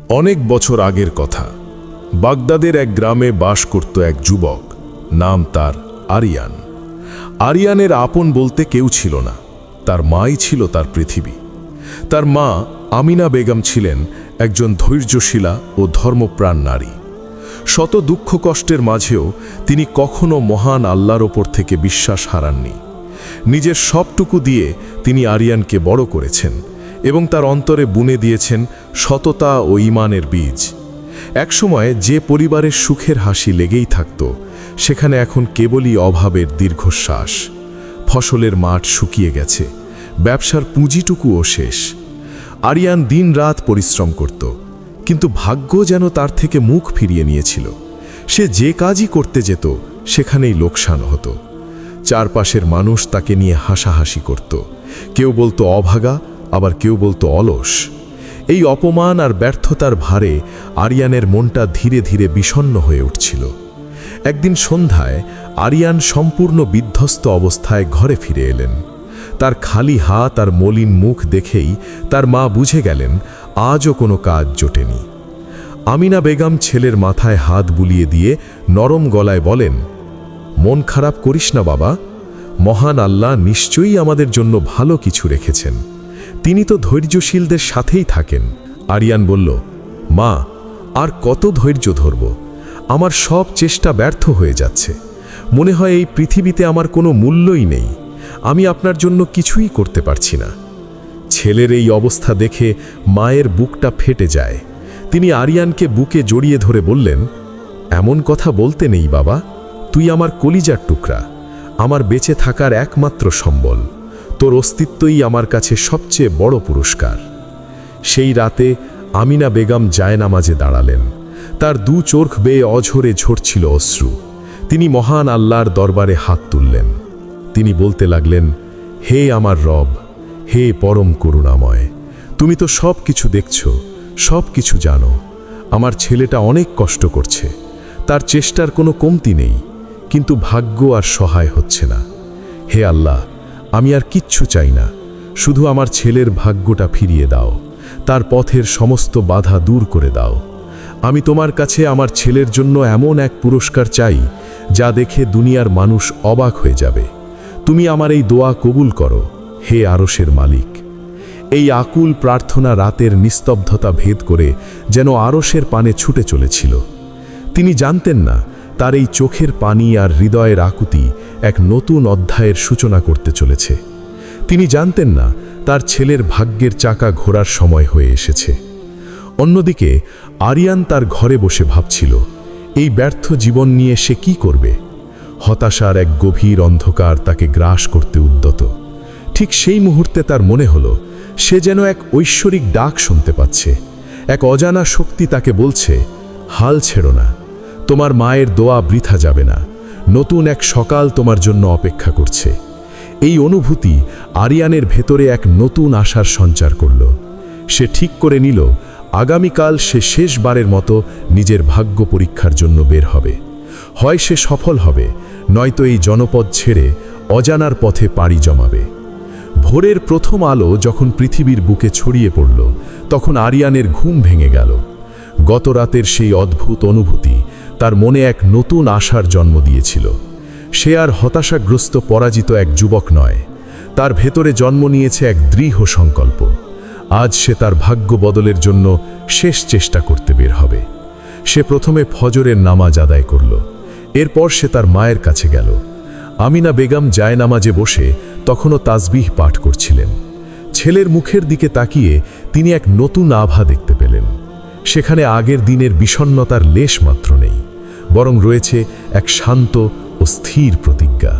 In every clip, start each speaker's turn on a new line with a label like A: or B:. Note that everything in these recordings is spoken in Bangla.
A: অনেক বছর আগের কথা। বাগদাদের এক গ্রামে বাস করত এক যুবক, নাম তার আরিয়ান। আরিয়ানের আপন বলতে কেউ ছিল না, তার মাই ছিল তার পৃথিবী। তার মা আমিনা বেগম ছিলেন একজন ধৈর্যশীলা ও ধর্মপ্রাণ নারী। শত দুঃখ কষ্টের মাঝেও তিনি কখনো মহান আল্লাহর ওপর থেকে বিশ্বাস হারাননি। নিজের সবটুকু দিয়ে তিনি আরিয়ানকে বড় করেছেন এবং তার অন্তরে বুনে দিয়েছেন সততা ও ঈমানের বীজ। একসময় যে পরিবারের সুখের হাসি লেগেই থাকত, সেখানে এখন কেবলই অভাবের দীর্ঘশ্বাস। ফসলের মাঠ শুকিয়ে গেছে, ব্যবসার পুঁজিটুকুও শেষ। আরিয়ান দিনরাত পরিশ্রম করত, কিন্তু ভাগ্য যেন তার থেকে মুখ ফিরিয়ে নিয়েছিল। সে যে কাজই করতে যেত, সেখানেই লোকসান হতো। চারপাশের মানুষ তাকে নিয়ে হাসাহাসি করত। কেউ বলতো অভাগা, আবার কেউ বলতো অলস। এই অপমান আর ব্যর্থতার ভারে আরিয়ানের মনটা ধীরে ধীরে বিষণ্ণ হয়ে উঠছিল। একদিন সন্ধ্যায় আরিয়ান সম্পূর্ণ বিধ্বস্ত অবস্থায় ঘরে ফিরে এলেন। তার খালি হাত আর মলিন মুখ দেখেই তার মা বুঝে গেলেন আজও কোনো কাজ জোটেনি। আমিনা বেগম ছেলের মাথায় হাত বুলিয়ে দিয়ে নরম গলায় বলেন, মন খারাপ করিস না বাবা, মহান আল্লাহ নিশ্চয়ই আমাদের জন্য ভালো কিছু রেখেছেন। তিনি তো ধৈর্যশীলদের সাথেই থাকেন। আরিয়ান বলল, মা, আর কত ধৈর্য ধরব? আমার সব চেষ্টা ব্যর্থ হয়ে যাচ্ছে। মনে হয় এই পৃথিবীতে আমার কোনো মূল্যই নেই। আমি আপনার জন্য কিছুই করতে পারছি না। ছেলের এই অবস্থা দেখে মায়ের বুকটা ফেটে যায়। তিনি আরিয়ানকে বুকে জড়িয়ে ধরে বললেন, এমন কথা বলতে নেই বাবা, তুই আমার কলিজার টুকরা, আমার বেঁচে থাকার একমাত্র সম্বল। তোর অস্তিত্বই আমার কাছে সবচেয়ে বড় পুরস্কার। সেই রাতে আমিনা বেগম জায়নামাজে দাঁড়ালেন। তার দু চোখ বেয়ে অঝরে ঝরছিল অশ্রু। তিনি মহান আল্লাহর দরবারে হাত তুললেন। তিনি বলতে লাগলেন, হে আমার রব, হে পরম করুণাময়, তুমি তো সব কিছু দেখছ, সব কিছু জানো। আমার ছেলেটা অনেক কষ্ট করছে, তার চেষ্টার কোনো কমতি নেই, কিন্তু ভাগ্য আর সহায় হচ্ছে না। হে আল্লাহ, আমি আর কিচ্ছু চাই না, শুধু আমার ছেলের ভাগ্যটা ফিরিয়ে দাও, তার পথের সমস্ত বাধা দূর করে দাও। আমি তোমার কাছে আমার ছেলের জন্য এমন এক পুরস্কার চাই, যা দেখে দুনিয়ার মানুষ অবাক হয়ে যাবে। তুমি আমার এই দোয়া কবুল করো, হে আরশের মালিক। এই আকুল প্রার্থনা রাতের নিস্তব্ধতা ভেদ করে যেন আরশের পানে ছুটে চলেছিল। তিনি জানতেন না, তার এই চোখের পানি আর হৃদয়ের আকুতি এক নতুন অধ্যায়ের সূচনা করতে চলেছে। তিনি জানতেন না, তার ছেলের ভাগ্যের চাকা ঘোরার সময় হয়ে এসেছে। অন্যদিকে আরিয়ান তার ঘরে বসে ভাবছিল, এই ব্যর্থ জীবন নিয়ে সে কি করবে। হতাশার এক গভীর অন্ধকার তাকে গ্রাস করতে উদ্যত। ঠিক সেই মুহূর্তে তার মনে হলো, সে যেন এক ঐশ্বরিক ডাক শুনতে পাচ্ছে। এক অজানা শক্তি তাকে বলছে, হাল ছেড়ো না, তোমার মায়ের দোয়া বৃথা যাবে না, নতুন এক সকাল তোমার জন্য অপেক্ষা করছে। এই অনুভূতি আরিয়ানের ভেতরে এক নতুন আশার সঞ্চার করল। সে ঠিক করে নিল, আগামীকাল সে শেষবারের মতো নিজের ভাগ্য পরীক্ষার জন্য বের হবে। হয় সে সফল হবে, নয়তো এই জনপদ ছেড়ে অজানার পথে পাড়ি জমাবে। ভোরের প্রথম আলো যখন পৃথিবীর বুকে ছড়িয়ে পড়ল, তখন আরিয়ানের ঘুম ভেঙে গেল। গত রাতের সেই অদ্ভুত অনুভূতি তার মনে এক নতুন আশার জন্ম দিয়েছিল। সে আর হতাশাগ্রস্ত পরাজিত এক যুবক নয়, তার ভেতরে জন্ম নিয়েছে এক দৃঢ় সংকল্প। আজ সে তার ভাগ্য বদলের জন্য শেষ চেষ্টা করতে বের হবে। সে প্রথমে ফজরের নামাজ আদায় করল, এরপর সে তার মায়ের কাছে গেল। আমিনা বেগম জায়নামাজে বসে তখনও তাসবিহ পাঠ করছিলেন। ছেলের মুখের দিকে তাকিয়ে তিনি এক নতুন আভা দেখতে পেলেন। সেখানে আগের দিনের বিষণ্ণতার লেশ মাত্র নেই, বরং রয়েছে এক শান্ত ও স্থির প্রতিজ্ঞা।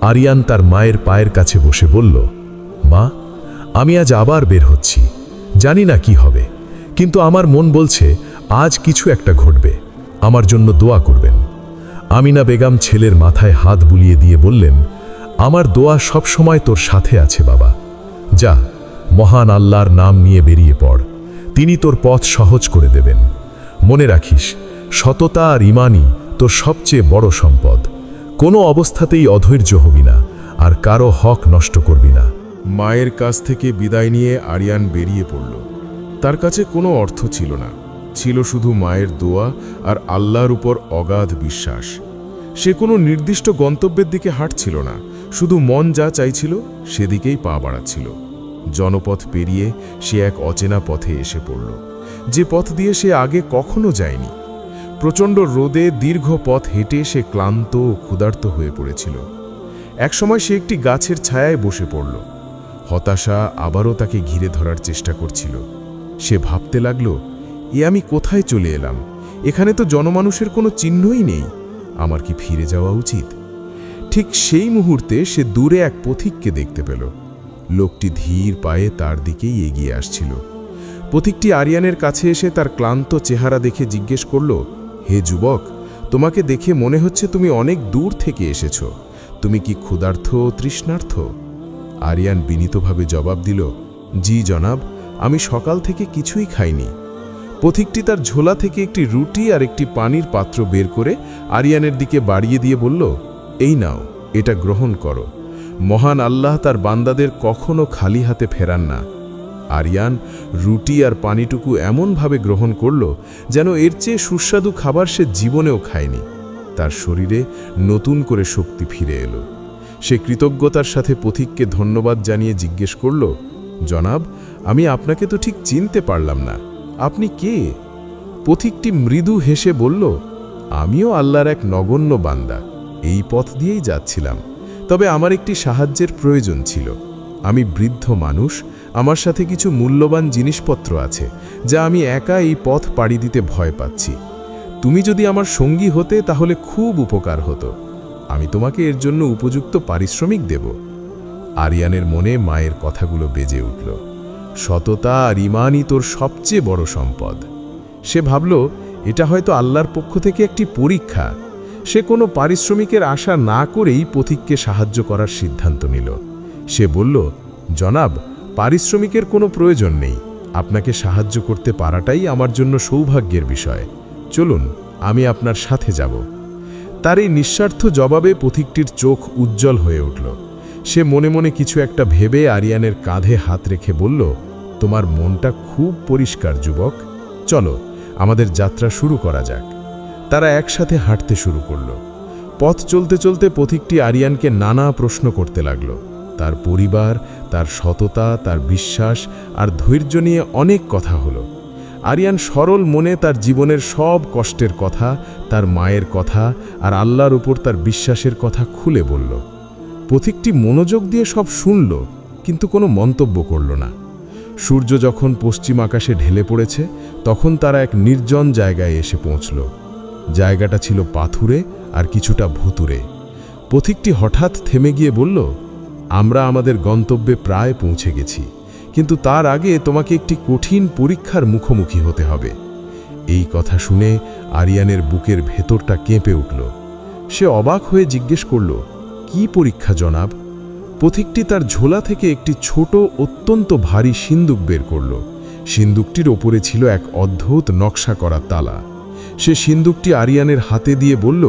A: আরিয়ান তার মায়ের পায়ের কাছে বসে বলল, মা, আমি আজ আবার বের হচ্ছি, জানি না কি হবে, কিন্তু আমার মন বলছে আজ কিছু একটা ঘটবে। আমার জন্য দোয়া করবেন। আমিনা বেগম ছেলের মাথায় হাত বুলিয়ে দিয়ে বললেন, আমার দোয়া সব সময় তোর সাথে আছে বাবা। যা, মহান আল্লাহর নাম নিয়ে বেরিয়ে পড়, তিনি তোর পথ সহজ করে দেবেন। মনে রাখিস, সততা আর ঈমানই তোর সবচেয়ে বড় সম্পদ। কোনো অবস্থাতেই অধৈর্য হবি না, আর কারো হক নষ্ট করবি না। মায়ের কাছ থেকে বিদায় নিয়ে আরিয়ান বেরিয়ে পড়ল। তার কাছে কোনো অর্থ ছিল না, ছিল শুধু মায়ের দোয়া আর আল্লাহর উপর অগাধ বিশ্বাস। সে কোনো নির্দিষ্ট গন্তব্যের দিকে হাঁটছিল না, শুধু মন যা চাইছিল সেদিকেই পা বাড়াচ্ছিল। জনপথ পেরিয়ে সে এক অচেনা পথে এসে পড়ল, যে পথ দিয়ে সে আগে কখনো যায়নি। প্রচণ্ড রোদে দীর্ঘ পথ হেঁটে সে ক্লান্ত ও ক্ষুধার্ত হয়ে পড়েছিল। একসময় সে একটি গাছের ছায়ায় বসে পড়ল। হতাশা আবারও তাকে ঘিরে ধরার চেষ্টা করছিল। সে ভাবতে লাগল, আমি কোথায় চলে এলাম? এখানে তো জনমানুষের কোনো চিহ্নই নেই। আমার কি ফিরে যাওয়া উচিত? ঠিক সেই মুহূর্তে সে দূরে এক পথিককে দেখতে পেল। লোকটি ধীর পায়ে তার দিকেই এগিয়ে আসছিল। পথিকটি আরিয়ানের কাছে এসে তার ক্লান্ত চেহারা দেখে জিজ্ঞেস করল, হে যুবক, তোমাকে দেখে মনে হচ্ছে তুমি অনেক দূর থেকে এসেছ। তুমি কি ক্ষুধার্ত ও তৃষ্ণার্ত? আরিয়ান বিনীতভাবে জবাব দিল, জি জনাব, আমি সকাল থেকে কিছুই খাইনি। পথিকটি তার ঝোলা থেকে একটি রুটি আর একটি পানির পাত্র বের করে আরিয়ানের দিকে বাড়িয়ে দিয়ে বলল, এই নাও, এটা গ্রহণ করো। মহান আল্লাহ তার বান্দাদের কখনো খালি হাতে ফেরান না। আরিয়ান রুটি আর পানিটুকু এমনভাবে গ্রহণ করল যেন এর চেয়ে সুস্বাদু খাবার সে জীবনেও খায়নি। তার শরীরে নতুন করে শক্তি ফিরে এলো। সে কৃতজ্ঞতার সাথে পথিককে ধন্যবাদ জানিয়ে জিজ্ঞেস করল, জনাব, আমি আপনাকে তো ঠিক চিনতে পারলাম না, আপনি কে? পথিকটি মৃদু হেসে বলল, আমিও আল্লাহর এক নগণ্য বান্দা, এই পথ দিয়েই যাচ্ছিলাম। তবে আমার একটি সাহায্যের প্রয়োজন ছিল। আমি বৃদ্ধ মানুষ, আমার সাথে কিছু মূল্যবান জিনিসপত্র আছে যা আমি একা এই পথ পাড়ি দিতে ভয় পাচ্ছি। তুমি যদি আমার সঙ্গী হতে তাহলে খুব উপকার হতো। আমি তোমাকে এর জন্য উপযুক্ত পারিশ্রমিক দেব। আরিয়ানের মনে মায়ের কথাগুলো বেজে উঠল। সততা আর ঈমানই তোর সবচেয়ে বড় সম্পদ। সে ভাবল, এটা হয়তো আল্লাহর পক্ষ থেকে একটি পরীক্ষা। সে কোনো পারিশ্রমিকের আশা না করেই পথিককে সাহায্য করার সিদ্ধান্ত নিল। সে বলল, জনাব, পারিশ্রমিকের কোনো প্রয়োজন নেই। আপনাকে সাহায্য করতে পারাটাই আমার জন্য সৌভাগ্যের বিষয়। চলুন, আমি আপনার সাথে যাব। তার এই নিঃস্বার্থ জবাবে পথিকটির চোখ উজ্জ্বল হয়ে উঠল। সে মনে মনে কিছু একটা ভেবে আরিয়ানের কাঁধে হাত রেখে বলল, তোমার মনটা খুব পরিষ্কার যুবক, চলো আমাদের যাত্রা শুরু করা যাক। তারা একসাথে হাঁটতে শুরু করল। পথ চলতে চলতে পথিকটি আরিয়ানকে নানা প্রশ্ন করতে লাগল। তার পরিবার, তার সততা, তার বিশ্বাস আর ধৈর্য নিয়ে অনেক কথা হলো। আরিয়ান সরল মনে তার জীবনের সব কষ্টের কথা, তার মায়ের কথা আর আল্লাহর উপর তার বিশ্বাসের কথা খুলে বলল। পথিকটি মনোযোগ দিয়ে সব শুনল, কিন্তু কোনো মন্তব্য করল না। সূর্য যখন পশ্চিম আকাশে ঢেলে পড়েছে, তখন তারা এক নির্জন জায়গায় এসে পৌঁছল। জায়গাটা ছিল পাথুরে আর কিছুটা ভুতুরে। পথিকটি হঠাৎ থেমে গিয়ে বলল, আমরা আমাদের গন্তব্যে প্রায় পৌঁছে গেছি, কিন্তু তার আগে তোমাকে একটি কঠিন পরীক্ষার মুখোমুখি হতে হবে। এই কথা শুনে আরিয়ানের বুকের ভেতরটা কেঁপে উঠল। সে অবাক হয়ে জিজ্ঞেস করল, কি পরীক্ষা জনাব? পথিকটি তার ঝোলা থেকে একটি ছোট অত্যন্ত ভারী সিন্দুক বের করল। সিন্দুকটির ওপরে ছিল এক অদ্ভুত নকশা করা তালা। সে সিন্দুকটি আরিয়ানের হাতে দিয়ে বলল,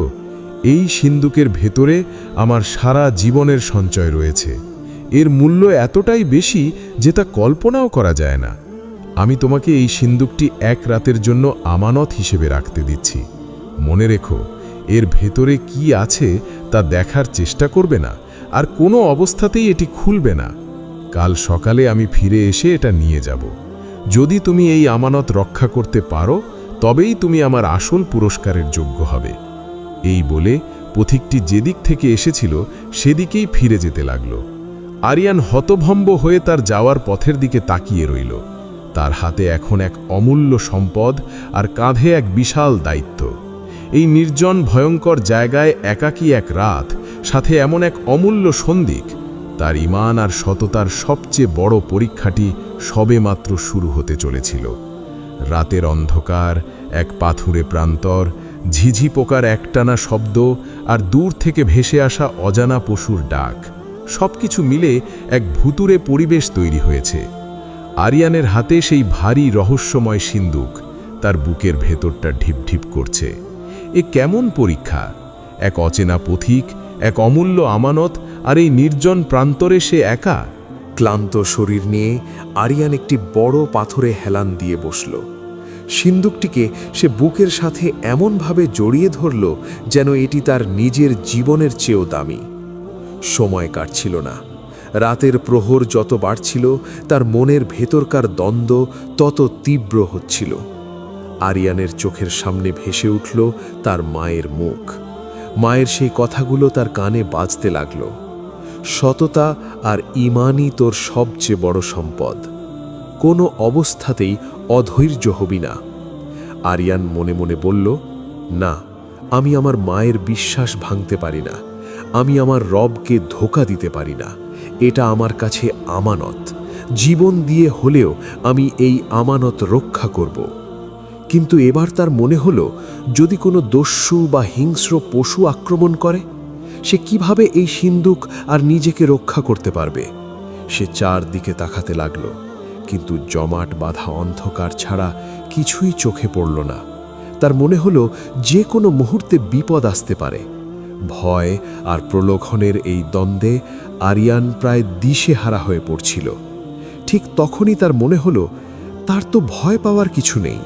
A: এই সিন্দুকের ভেতরে আমার সারা জীবনের সঞ্চয় রয়েছে। এর মূল্য এতটাই বেশি যে তা কল্পনাও করা যায় না। আমি তোমাকে এই সিন্দুকটি এক রাতের জন্য আমানত হিসেবে রাখতে দিচ্ছি। মনে রেখো, এর ভেতরে কি আছে তা দেখার চেষ্টা করবে না, আর কোনো অবস্থাতেই এটি খুলবে না। কাল সকালে আমি ফিরে এসে এটা নিয়ে যাব। যদি তুমি এই আমানত রক্ষা করতে পারো, তবেই তুমি আমার আসল পুরস্কারের যোগ্য হবে। এই বলে পথিকটি যেদিক থেকে এসেছিল সেদিকেই ফিরে যেতে লাগল। আরিয়ান হতভম্ব হয়ে তার যাওয়ার পথের দিকে তাকিয়ে রইল। তার হাতে এখন এক অমূল্য সম্পদ আর কাঁধে এক বিশাল দায়িত্ব। এই নির্জন ভয়ঙ্কর জায়গায় একাকী এক রাত, সাথে এমন এক অমূল্য সন্দিক। তার ঈমান আর সততার সবচেয়ে বড় পরীক্ষাটি সবেমাত্র শুরু হতে চলেছিল। রাতের অন্ধকার, এক পাথুরে প্রান্তর, ঝিঝি পোকার একটানা শব্দ আর দূর থেকে ভেসে আসা অজানা পশুর ডাক, সবকিছু মিলে এক ভুতুরে পরিবেশ তৈরি হয়েছে। আরিয়ানের হাতে সেই ভারী রহস্যময় সিন্দুক, তার বুকের ভেতরটা ঢিপঢিপ করছে। এ কেমন পরীক্ষা? এক অচেনা পথিক, এক অমূল্য আমানত, আর এই নির্জন প্রান্তরে সে একা।
B: ক্লান্ত শরীর নিয়ে আরিয়ান একটি বড় পাথরে হেলান দিয়ে বসল। সিন্দুকটিকে সে বুকের সাথে এমনভাবে জড়িয়ে ধরল যেন এটি তার নিজের জীবনের চেয়েও দামি। সময় কাটছিল না। রাতের প্রহর যত বাড়ছিল তার মনের ভেতরকার দ্বন্দ্ব তত তীব্র হচ্ছিল। আরিয়ানের চোখের সামনে ভেসে উঠল তার মায়ের মুখ। মায়ের সেই কথাগুলো তার কানে বাজতে লাগল। সততা আর ঈমানই তোর সবচেয়ে বড় সম্পদ। কোনো অবস্থাতেই অধৈর্য হবি না। আরিয়ান মনে মনে বলল, না, আমি আমার মায়ের বিশ্বাস ভাঙতে পারি না। আমি আমার রবকে ধোঁকা দিতে পারি না। এটা আমার কাছে আমানত। জীবন দিয়ে হলেও আমি এই আমানত রক্ষা করব। কিন্তু এবার তার মনে হলো, যদি কোনো দস্যু বা হিংস্র পশু আক্রমণ করে, সে কিভাবে এই সিন্দুক আর নিজেকে রক্ষা করতে পারবে? সে চারদিকে তাকাতে লাগল, কিন্তু জমাট বাঁধা অন্ধকার ছাড়া কিছুই চোখে পড়ল না। তার মনে হলো যে কোনো মুহূর্তে বিপদ আসতে পারে। ভয় আর প্রলোভনের এই দ্বন্দ্বে আরিয়ান প্রায় দিশেহারা হয়ে পড়ছিল। ঠিক তখনই তার মনে হলো, তার তো ভয় পাওয়ার কিছু নেই।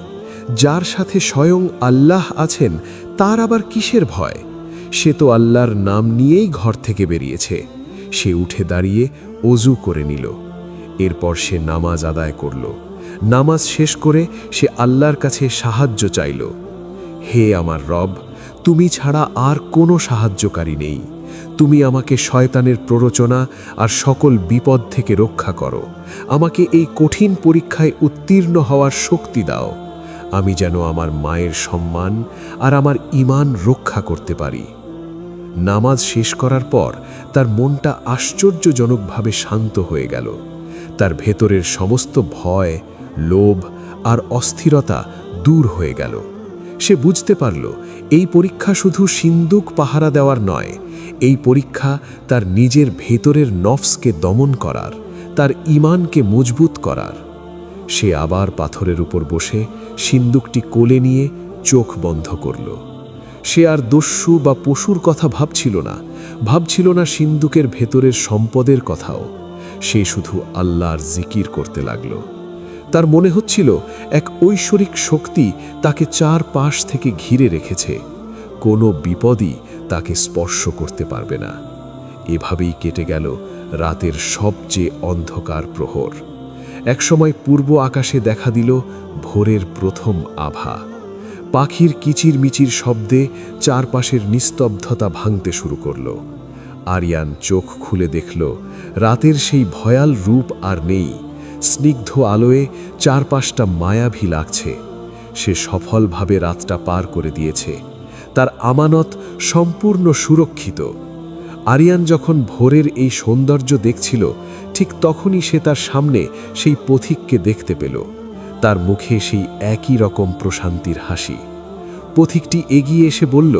B: যার সাথে স্বয়ং আল্লাহ আছেন, তার আবার কিসের ভয়? সে তো আল্লাহর নাম নিয়েই ঘর থেকে বেরিয়েছে। সে উঠে দাঁড়িয়ে অজু করে নিল। এরপর সে নামাজ আদায় করল। নামাজ শেষ করে সে আল্লাহর কাছে সাহায্য চাইল। হে আমার রব, তুমি ছাড়া আর কোনো সাহায্যকারী নেই। তুমি আমাকে শয়তানের প্ররোচনা আর সকল বিপদ থেকে রক্ষা করো। আমাকে এই কঠিন পরীক্ষায় উত্তীর্ণ হওয়ার শক্তি দাও। আমি যেন আমার মায়ের সম্মান আর আমার ঈমান রক্ষা করতে পারি। নামাজ শেষ করার পর তার মনটা আশ্চর্যজনকভাবে শান্ত হয়ে গেল। তার ভেতরের সমস্ত ভয়, লোভ আর অস্থিরতা দূর হয়ে গেল। সে বুঝতে পারল, এই পরীক্ষা শুধু সিন্দুক পাহারা দেওয়ার নয়, এই পরীক্ষা তার নিজের ভেতরের নফসকে দমন করার, তার ঈমানকে মজবুত করার। সে আবার পাথরের উপর বসে সিন্দুকটি কোলে নিয়ে চোখ বন্ধ করল। সে আর দস্যু বা পশুর কথা ভাবছিল না সিন্দুকের ভেতরের সম্পদের কথাও। সে শুধু আল্লাহর জিকির করতে লাগল। তার মনে হচ্ছিল এক ঐশ্বরিক শক্তি তাকে চারপাশ থেকে ঘিরে রেখেছে। কোনো বিপদই তাকে স্পর্শ করতে পারবে না। এভাবেই কেটে গেল রাতের সবচেয়ে অন্ধকার প্রহর। একসময় পূর্ব আকাশে দেখা দিল ভোরের প্রথম আভা। পাখির কিচিরমিচির শব্দে চারপাশের নিস্তব্ধতা ভাঙতে শুরু করল। আরিয়ান চোখ খুলে দেখল, রাতের সেই ভয়াল রূপ আর নেই। স্নিগ্ধ আলোয় চারপাশটা মায়াভী লাগছে। সে সফলভাবে রাতটা পার করে দিয়েছে। তার আমানত সম্পূর্ণ সুরক্ষিত। আরিয়ান যখন ভোরের এই সৌন্দর্য দেখছিল, ঠিক তখনই সে তার সামনে সেই পথিককে দেখতে পেল। তার মুখে সেই একই রকম প্রশান্তির হাসি। পথিকটি এগিয়ে এসে বলল,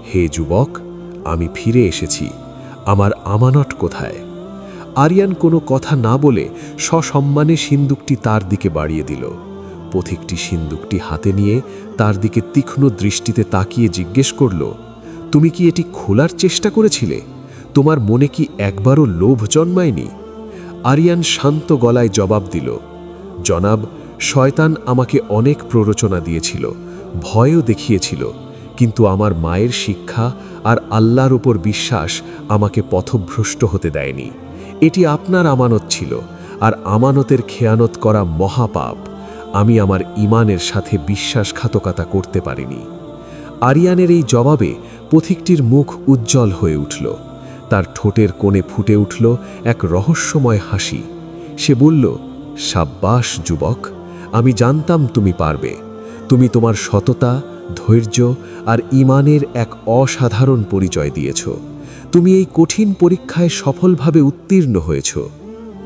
B: হে যুবক, আমি ফিরে এসেছি। আমার আমানত কোথায়? আরিয়ান কোনো কথা না বলে সসম্মানে সিন্দুকটি তার দিকে বাড়িয়ে দিল। পথিকটি সিন্দুকটি হাতে নিয়ে তার দিকে তীক্ষ্ণ দৃষ্টিতে তাকিয়ে জিজ্ঞেস করল, তুমি কি এটি খোলার চেষ্টা করেছিলে? তোমার মনে কি একবারও লোভ জন্মায়নি? আরিয়ান শান্ত গলায় জবাব দিল, জনাব, শয়তান আমাকে অনেক প্ররোচনা দিয়েছিল, ভয়ও দেখিয়েছিল, কিন্তু আমার মায়ের শিক্ষা আর আল্লাহর উপর বিশ্বাস আমাকে পথভ্রষ্ট হতে দেয়নি। এটি আপনার আমানত ছিল, আর আমানতের খেয়ানত করা মহাপাপ। আমি আমার ঈমানের সাথে বিশ্বাসঘাতকতা করতে পারিনি। আরিয়ানের এই জবাবে পথিকটির মুখ উজ্জ্বল হয়ে উঠল। তার ঠোঁটের কোণে ফুটে উঠল এক রহস্যময় হাসি। সে বলল, সাব্বাস যুবক, আমি জানতাম তুমি পারবে। তুমি তোমার সততা, ধৈর্য আর ঈমানের এক অসাধারণ পরিচয় দিয়েছ। তুমি এই কঠিন পরীক্ষায় সফলভাবে উত্তীর্ণ হয়েছ।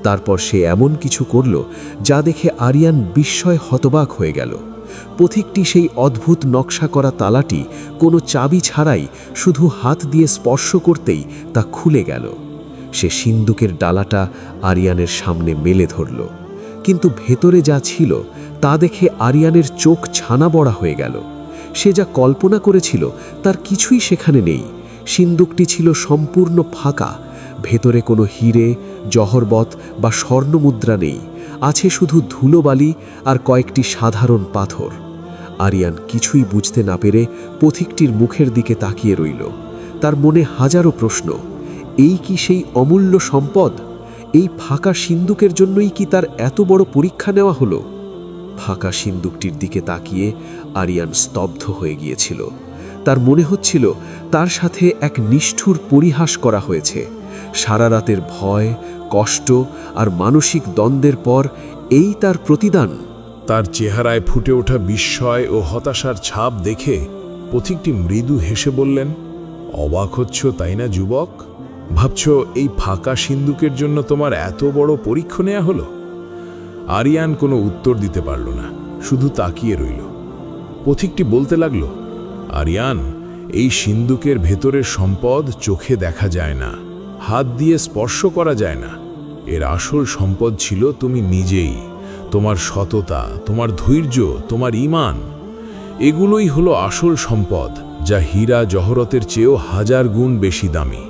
B: তারপর সে এমন কিছু করল যা দেখে আরিয়ান বিস্ময়ে হতবাক হয়ে গেল। পথিকটি সেই অদ্ভুত নকশা করা তালাটি কোনো চাবি ছাড়াই শুধু হাত দিয়ে স্পর্শ করতেই তা খুলে গেল। সে সিন্দুকের ডালাটা আরিয়ানের সামনে মেলে ধরল, কিন্তু ভেতরে যা ছিল তা দেখে আরিয়ানের চোখ ছানা বড়া হয়ে গেল। সে যা কল্পনা করেছিল তার কিছুই সেখানে নেই। সিন্দুকটি ছিল সম্পূর্ণ ফাঁকা, ভেতরে কোনো হিরে, জহরবত বা স্বর্ণমুদ্রা নেই, আছে শুধু ধুলোবালি আর কয়েকটি সাধারণ পাথর। আরিয়ান কিছুই বুঝতে না পেরে পথিকটির মুখের দিকে তাকিয়ে রইল। তার মনে হাজারো প্রশ্ন। এই কি সেই অমূল্য সম্পদ? এই ফাঁকা সিন্দুকের জন্যই কি তার এত বড় পরীক্ষা নেওয়া হলো? ফাঁকা সিন্দুকটির দিকে তাকিয়ে আরিয়ান স্তব্ধ হয়ে গিয়েছিল। তার মনে হচ্ছিল তার সাথে এক নিষ্ঠুর পরিহাস করা হয়েছে। সারা রাতের ভয়, কষ্ট আর মানসিক দ্বন্দ্বের পর এই তার প্রতিদান।
A: তার চেহারায় ফুটে ওঠা বিস্ময় ও হতাশার ছাপ দেখে পথিকটি মৃদু হেসে বললেন, অবাক হচ্ছ তাই না যুবক? ভাবছ এই ফাঁকা সিন্দুকের জন্য তোমার এত বড় পরীক্ষা নেওয়া হলো? আরিয়ান কোনো উত্তর দিতে পারল না, শুধু তাকিয়ে রইল। পথিকটি বলতে লাগল, আরিয়ান, এই সিন্দুকের ভেতরের সম্পদ চোখে দেখা যায় না, হাত দিয়ে স্পর্শ করা যায় না। এর আসল সম্পদ ছিল তুমি নিজেই, তোমার সততা, তোমার ধৈর্য, তোমার ঈমান। এগুলোই হলো আসল সম্পদ, যা হীরা জহরতের চেয়েও 1000 গুণ বেশি দামি।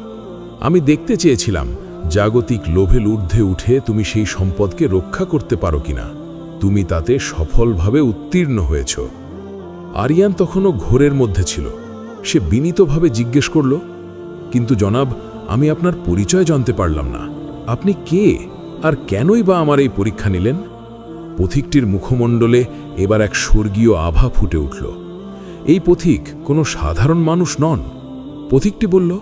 A: আমি দেখতে চেয়েছিলাম জাগতিক লোভের ঊর্ধ্বে উঠে তুমি সেই সম্পদকে রক্ষা করতে পারো কিনা। তুমি তাতে সফলভাবে উত্তীর্ণ হয়েছ। আরিয়ান তখনও ঘোরের মধ্যে ছিল। সে বিনীতভাবে জিজ্ঞেস করল, কিন্তু জনাব, আমি আপনার পরিচয় জানতে পারলাম না। আপনি কে আর কেনই বা আমার এই পরীক্ষা নিলেন? পথিকটির মুখমণ্ডলে এবার এক স্বর্গীয় আভা ফুটে উঠল। এই পথিক কোনো সাধারণ মানুষ নন। পথিকটি বলল,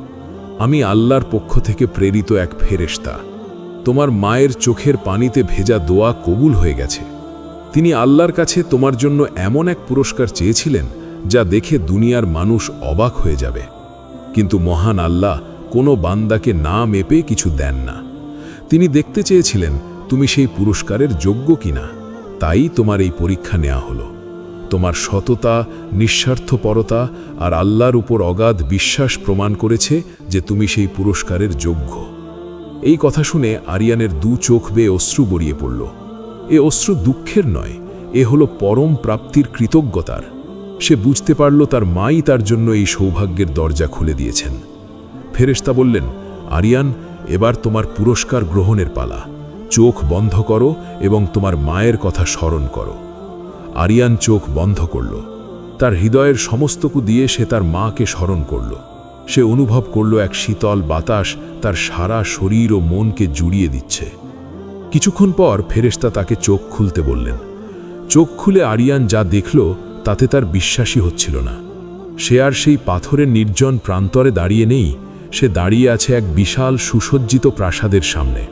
A: আমি আল্লাহর পক্ষ থেকে প্রেরিত এক ফেরেশতা। তোমার মায়ের চোখের পানিতে ভেজা দোয়া কবুল হয়ে গেছে। তিনি আল্লাহর কাছে তোমার জন্য এমন এক পুরস্কার চেয়েছিলেন যা দেখে দুনিয়ার মানুষ অবাক হয়ে যাবে। কিন্তু মহান আল্লাহ কোনো বান্দাকে না মেপে কিছু দেন না। তিনি দেখতে চেয়েছিলেন তুমি সেই পুরস্কারের যোগ্য কিনা। তাই তোমার এই পরীক্ষা নেওয়া হলো। তোমার সততা, নিঃস্বার্থপরতা আর আল্লাহর উপর অগাধ বিশ্বাস প্রমাণ করেছে যে তুমি সেই পুরস্কারের যোগ্য। এই কথা শুনে আরিয়ানের 2 চোখ বেয়ে অশ্রু গড়িয়ে পড়ল। এ অশ্রু দুঃখের নয়, এ হলো পরম প্রাপ্তির কৃতজ্ঞতার। সে বুঝতে পারল তার মাই তার জন্য এই সৌভাগ্যের দরজা খুলে দিয়েছেন। ফেরেশতা বললেন, আরিয়ান, এবার তোমার পুরস্কার গ্রহণের পালা। চোখ বন্ধ করো এবং তোমার মায়ের কথা স্মরণ করো। আরিয়ান চোখ বন্ধ করল। তার হৃদয়ের সমস্তকু দিয়ে সে তার মাকে স্মরণ করল। সে অনুভব করল এক শীতল বাতাস তার সারা শরীর ও মনকে জুড়িয়ে দিচ্ছে। কিছুক্ষণ পর ফেরেশতা তাকে চোখ খুলতে বললেন। চোখ খুলে আরিয়ান যা দেখল তাতে তার বিশ্বাসই হচ্ছিল না। সে আর সেই পাথরের নির্জন প্রান্তরে দাঁড়িয়ে নেই, সে দাঁড়িয়ে আছে এক বিশাল সুসজ্জিত প্রাসাদের সামনে।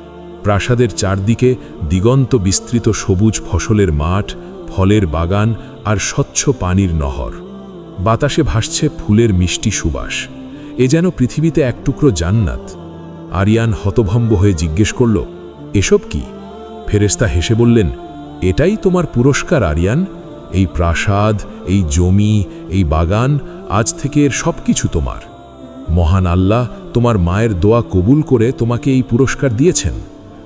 A: প্রাসাদের চারদিকে দিগন্ত বিস্তৃত সবুজ ফসলের মাঠ, ফলের বাগান আর স্বচ্ছ পানির নহর। বাতাসে ভাসছে ফুলের মিষ্টি সুবাস। এ যেন পৃথিবীতে এক টুকরো জান্নাত। আরিয়ান হতভম্ব হয়ে জিজ্ঞেস করল, এসব কি? ফেরেশতা হেসে বললেন, এটাই তোমার পুরস্কার আরিয়ান। এই প্রাসাদ, এই জমি, এই বাগান, আজ থেকে এর সবকিছু তোমার। মহান আল্লাহ তোমার মায়ের দোয়া কবুল করে তোমাকে এই পুরস্কার দিয়েছেন,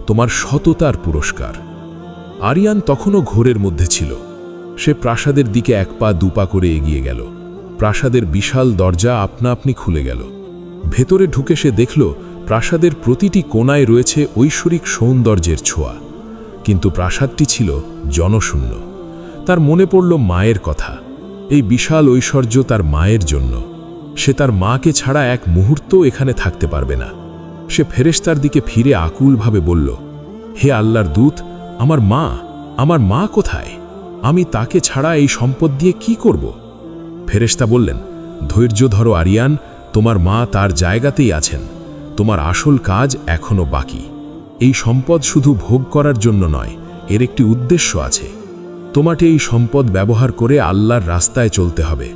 A: তোমার সততার পুরস্কার। আরিয়ান তখনও ঘোরের মধ্যে ছিল। সে প্রাসাদের দিকে 1 পা 2 পা করে এগিয়ে গেল। প্রাসাদের বিশাল দরজা আপনা আপনি খুলে গেল। ভেতরে ঢুকে সে দেখল প্রাসাদের প্রতিটি কোণায় রয়েছে ঐশ্বরিক সৌন্দর্যের ছোঁয়া। কিন্তু প্রাসাদটি ছিল জনশূন্য। তার মনে পড়ল মায়ের কথা। এই বিশাল ঐশ্বর্য তার মায়ের জন্য। সে তার মাকে ছাড়া এক মুহূর্ত এখানে থাকতে পারবে না। সে ফেরেশতার দিকে ফিরে আকুলভাবে বলল, হে আল্লাহর দূত, আমার মা কোথায়? আমি তাকে ছাড়া এই সম্পদ দিয়ে কি করব? ফেরেশতা বললেন, ধৈর্য ধরো আরিয়ান, তোমার মা তার জায়গাতেই আছেন। তোমার আসল কাজ এখনো বাকি। এই সম্পদ শুধু ভোগ করার জন্য নয়, এর একটি উদ্দেশ্য আছে। তোমাকে এই সম্পদ ব্যবহার করে আল্লাহর রাস্তায় চলতে হবে,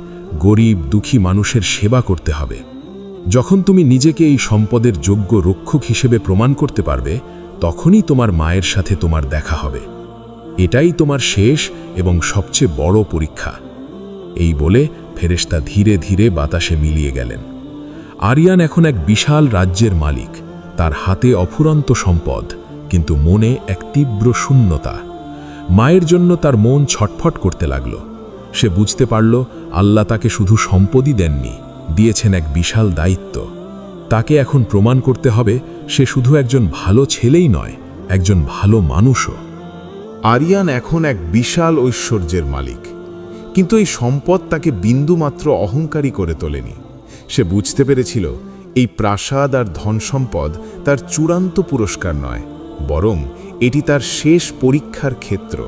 A: গরিব দুঃখী মানুষের সেবা করতে হবে। যখন তুমি নিজেকে এই সম্পদের যোগ্য রক্ষক হিসেবে প্রমাণ করতে পারবে, তখনই তোমার মায়ের সাথে তোমার দেখা হবে। এটাই তোমার শেষ এবং সবচেয়ে বড় পরীক্ষা। এই বলে ফেরেশতা ধীরে ধীরে বাতাসে মিলিয়ে গেলেন। আরিয়ান এখন এক বিশাল রাজ্যের মালিক। তার হাতে অফুরন্ত সম্পদ, কিন্তু মনে এক তীব্র শূন্যতা। মায়ের জন্য তার মন ছটফট করতে লাগল। সে বুঝতে পারল আল্লাহ তাকে শুধু সম্পদই দেননি, দিয়েছেন এক বিশাল দায়িত্ব। তাকে এখন প্রমাণ করতে হবে সে শুধু একজন ভালো ছেলেই নয়, একজন ভালো মানুষও।
C: আরিয়ান এখন এক বিশাল ঐশ্বর্যের মালিক, কিন্তু এই সম্পদ তাকে বিন্দুমাত্র অহংকারী করে তোলেনি। সে বুঝতে পেরেছিল এই প্রাসাদ আর ধনসম্পদ তার চূড়ান্ত পুরস্কার নয়, বরং এটি তার শেষ পরীক্ষার ক্ষেত্র।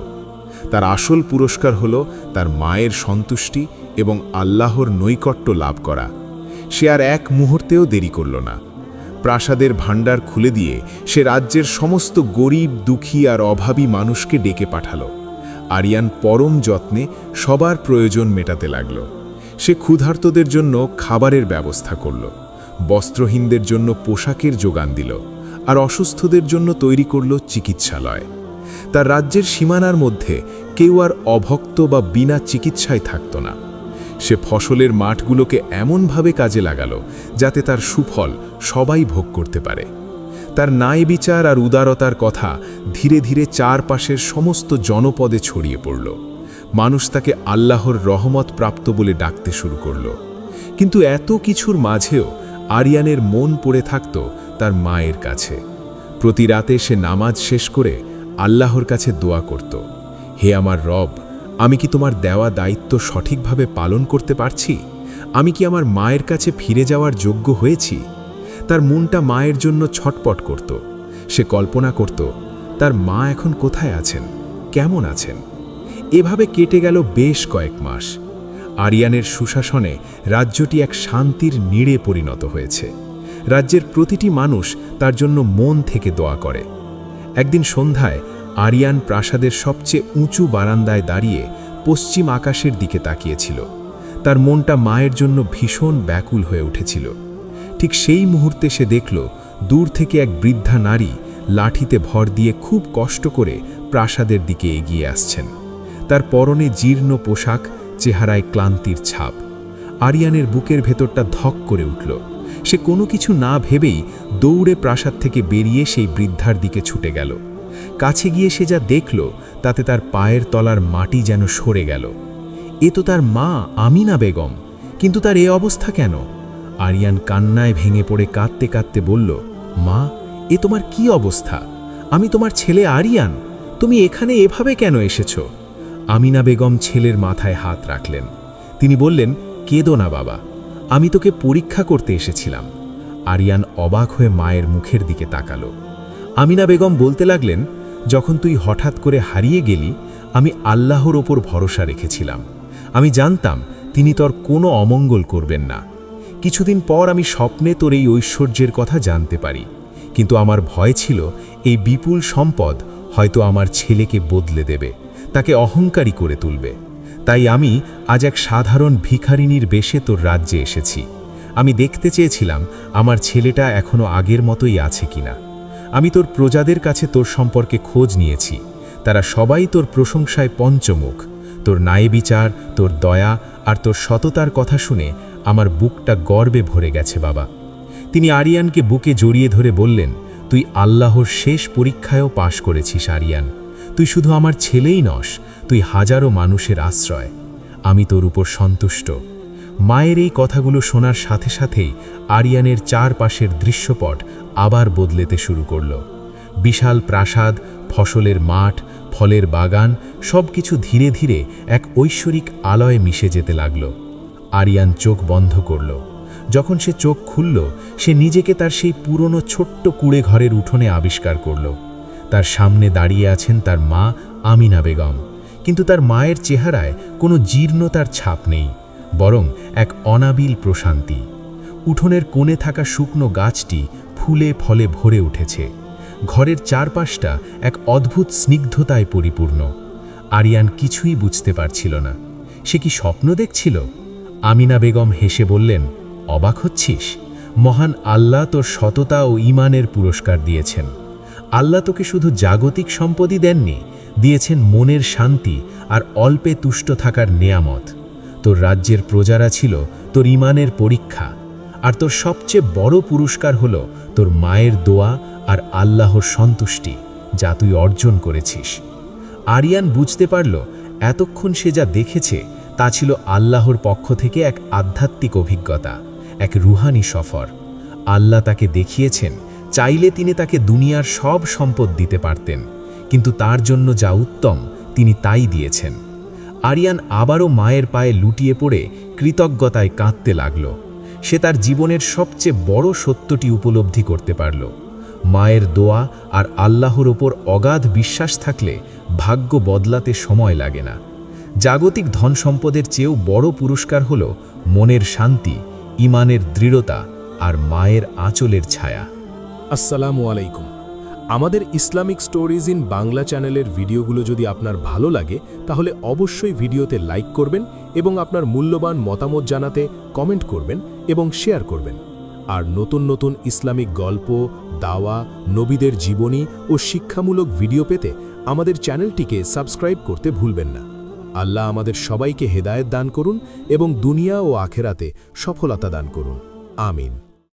C: তার আসল পুরস্কার হল তার মায়ের সন্তুষ্টি এবং আল্লাহর নৈকট্য লাভ করা। সে আর এক মুহূর্তেও দেরি করল না। প্রাসাদের ভাণ্ডার খুলে দিয়ে সে রাজ্যের সমস্ত গরিব, দুঃখী আর অভাবী মানুষকে ডেকে পাঠালো। আরিয়ান পরম যত্নে সবার প্রয়োজন মেটাতে লাগল। সে ক্ষুধার্তদের জন্য খাবারের ব্যবস্থা করল, বস্ত্রহীনদের জন্য পোশাকের যোগান দিল, আর অসুস্থদের জন্য তৈরি করল চিকিৎসালয়। তার রাজ্যের সীমানার মধ্যে কেউ আর অভক্ত বা বিনা চিকিৎসায় থাকত না। সে ফসলের মাঠগুলোকে এমনভাবে কাজে লাগালো যাতে তার সুফল সবাই ভোগ করতে পারে। তার ন্যায় বিচার আর উদারতার কথা ধীরে ধীরে চারপাশের সমস্ত জনপদে ছড়িয়ে পড়ল। মানুষ তাকে আল্লাহর রহমত প্রাপ্ত বলে ডাকতে শুরু করল। কিন্তু এত কিছুর মাঝেও আরিয়ানের মন পড়ে থাকত তার মায়ের কাছে। প্রতি রাতে সে নামাজ শেষ করে আল্লাহর কাছে দোয়া করত, হে আমার রব, আমি কি তোমার দেওয়া দায়িত্ব সঠিকভাবে পালন করতে পারছি? আমি কি আমার মায়ের কাছে ফিরে যাওয়ার যোগ্য হয়েছি? তার মনটা মায়ের জন্য ছটপট করত। সে কল্পনা করত তার মা এখন কোথায় আছেন, কেমন আছেন। এভাবে কেটে গেল বেশ কয়েক মাস। আরিয়ানের সুশাসনে রাজ্যটি এক শান্তির নীড়ে পরিণত হয়েছে। রাজ্যের প্রতিটি মানুষ তার জন্য মন থেকে দোয়া করে। একদিন সন্ধ্যায় আরিয়ান প্রাসাদের সবচেয়ে উঁচু বারান্দায় দাঁড়িয়ে পশ্চিম আকাশের দিকে তাকিয়েছিল। তার মনটা মায়ের জন্য ভীষণ ব্যাকুল হয়ে উঠেছিল। ঠিক সেই মুহূর্তে সে দেখল দূর থেকে এক বৃদ্ধা নারী লাঠিতে ভর দিয়ে খুব কষ্ট করে প্রাসাদের দিকে এগিয়ে আসছেন। তার পরনে জীর্ণ পোশাক, চেহারায় ক্লান্তির ছাপ। আরিয়ানের বুকের ভেতরটা ধক করে উঠল। সে কোনো কিছু না ভেবেই দৌড়ে প্রাসাদ থেকে বেরিয়ে সেই বৃদ্ধার দিকে ছুটে গেল। কাছে গিয়ে সে যা দেখল তাতে তার পায়ের তলার মাটি যেন সরে গেল। এ তো তার মা আমিনা বেগম, কিন্তু তার এ অবস্থা কেন? আরিয়ান কান্নায় ভেঙে পড়ে কাঁদতে কাঁদতে বলল, মা, এ তোমার কি অবস্থা? আমি তোমার ছেলে আরিয়ান, তুমি এখানে এভাবে কেন এসেছ? আমিনা বেগম ছেলের মাথায় হাত রাখলেন। তিনি বললেন, কেঁদো না বাবা, আমি তোকে পরীক্ষা করতে এসেছিলাম। আরিয়ান অবাক হয়ে মায়ের মুখের দিকে তাকালো। আমিনা বেগম বলতে লাগলেন, যখন তুই হঠাৎ করে হারিয়ে গেলি, আমি আল্লাহর ওপর ভরসা রেখেছিলাম। আমি জানতাম তিনি তোর কোনো অমঙ্গল করবেন না। কিছুদিন পর আমি স্বপ্নে তোর এই ঐশ্বর্যের কথা জানতে পারি, কিন্তু আমার ভয় ছিল এই বিপুল সম্পদ হয়তো আমার ছেলেকে বদলে দেবে, তাকে অহংকারী করে তুলবে। তাই আমি আজ এক সাধারণ ভিখারিনীর বেশে তোর রাজ্যে এসেছি। আমি দেখতে চেয়েছিলাম আমার ছেলেটা এখনো আগের মতোই আছে কিনা। আমি তোর প্রজাদের কাছে তোর সম্পর্কে খোঁজ নিয়েছি, তারা সবাই তোর প্রশংসায় পঞ্চমুখ। তোর ন্যায় বিচার, তোর দয়া আর তোর সততার কথা শুনে আমার বুকটা গর্বে ভরে গেছে বাবা। তিনি আরিয়ানকে বুকে জড়িয়ে ধরে বললেন, তুই আল্লাহর শেষ পরীক্ষায়ও পাশ করেছিস আরিয়ান। তুই শুধু আমার ছেলেই নস, তুই হাজারো মানুষের আশ্রয়। আমি তোর উপর সন্তুষ্ট। মায়ের এই কথাগুলো শোনার সাথে সাথেই আরিয়ানের চারপাশের দৃশ্যপট আবার বদলেতে শুরু করল। বিশাল প্রাসাদ, ফসলের মাঠ, ফলের বাগান সব কিছু ধীরে ধীরে এক ঐশ্বরিক আলয়ে মিশে যেতে লাগল। আরিয়ান চোখ বন্ধ করল। যখন সে চোখ খুলল, সে নিজেকে তার সেই পুরনো ছোট্ট কুঁড়ে ঘরের উঠোনে আবিষ্কার করল। তার সামনে দাঁড়িয়ে আছেন তার মা আমিনা বেগম, কিন্তু তার মায়ের চেহারায় কোনো জীর্ণতার ছাপ নেই, বরং এক অনাবিল প্রশান্তি। উঠোনের কোণে থাকা শুকনো গাছটি ফুলে ফলে ভরে উঠেছে। ঘরের চারপাশটা এক অদ্ভুত স্নিগ্ধতায় পরিপূর্ণ। আরিয়ান কিছুই বুঝতে পারছিল না। সে কি স্বপ্ন দেখছিল? আমিনা বেগম হেসে বললেন, অবাক হচ্ছিস? মহান আল্লাহ তোর সততা ও ঈমানের পুরস্কার দিয়েছেন। আল্লাহ তোকে শুধু জাগতিক সম্পদই দেননি, দিয়েছেন মনের শান্তি আর অল্পে তুষ্ট থাকার নেয়ামত। তোর রাজ্যের প্রজারা ছিল তোর ঈমানের পরীক্ষা, আর তোর সবচেয়ে বড় পুরস্কার হলো তোর মায়ের দোয়া আর আল্লাহর সন্তুষ্টি, যা তুই অর্জন করেছিস। আরিয়ান বুঝতে পারল এতক্ষণ সে যা দেখেছে তা ছিল আল্লাহর পক্ষ থেকে এক আধ্যাত্মিক অভিজ্ঞতা, এক রুহানি সফর। আল্লাহ তাকে দেখিয়েছেন
D: চাইলে তিনি তাকে দুনিয়ার সব সম্পদ দিতে পারতেন, কিন্তু তার জন্য যা উত্তম তিনি তাই দিয়েছেন। আরিয়ান আবারও মায়ের পায়ে লুটিয়ে পড়ে কৃতজ্ঞতায় কাঁদতে লাগল। সে তার জীবনের সবচেয়ে বড় সত্যটি উপলব্ধি করতে পারল। মায়ের দোয়া আর আল্লাহর ওপর অগাধ বিশ্বাস থাকলে ভাগ্য বদলাতে সময় লাগে না। জাগতিক ধন সম্পদের চেয়েও বড় পুরস্কার হল মনের শান্তি, ঈমানের দৃঢ়তা আর মায়ের আঁচলের ছায়া।
E: আসসালামু আলাইকুম। আমাদের ইসলামিক স্টোরিজ ইন বাংলা চ্যানেলের ভিডিওগুলো যদি আপনার ভালো লাগে তাহলে অবশ্যই ভিডিওতে লাইক করবেন এবং আপনার মূল্যবান মতামত জানাতে কমেন্ট করবেন এবং শেয়ার করবেন। আর নতুন নতুন ইসলামিক গল্প, দাওয়া, নবীদের জীবনী ও শিক্ষামূলক ভিডিও পেতে আমাদের চ্যানেলটিকে সাবস্ক্রাইব করতে ভুলবেন না। আল্লাহ আমাদের সবাইকে হেদায়েত দান করুন এবং দুনিয়া ও আখেরাতে সফলতা দান করুন। আমিন।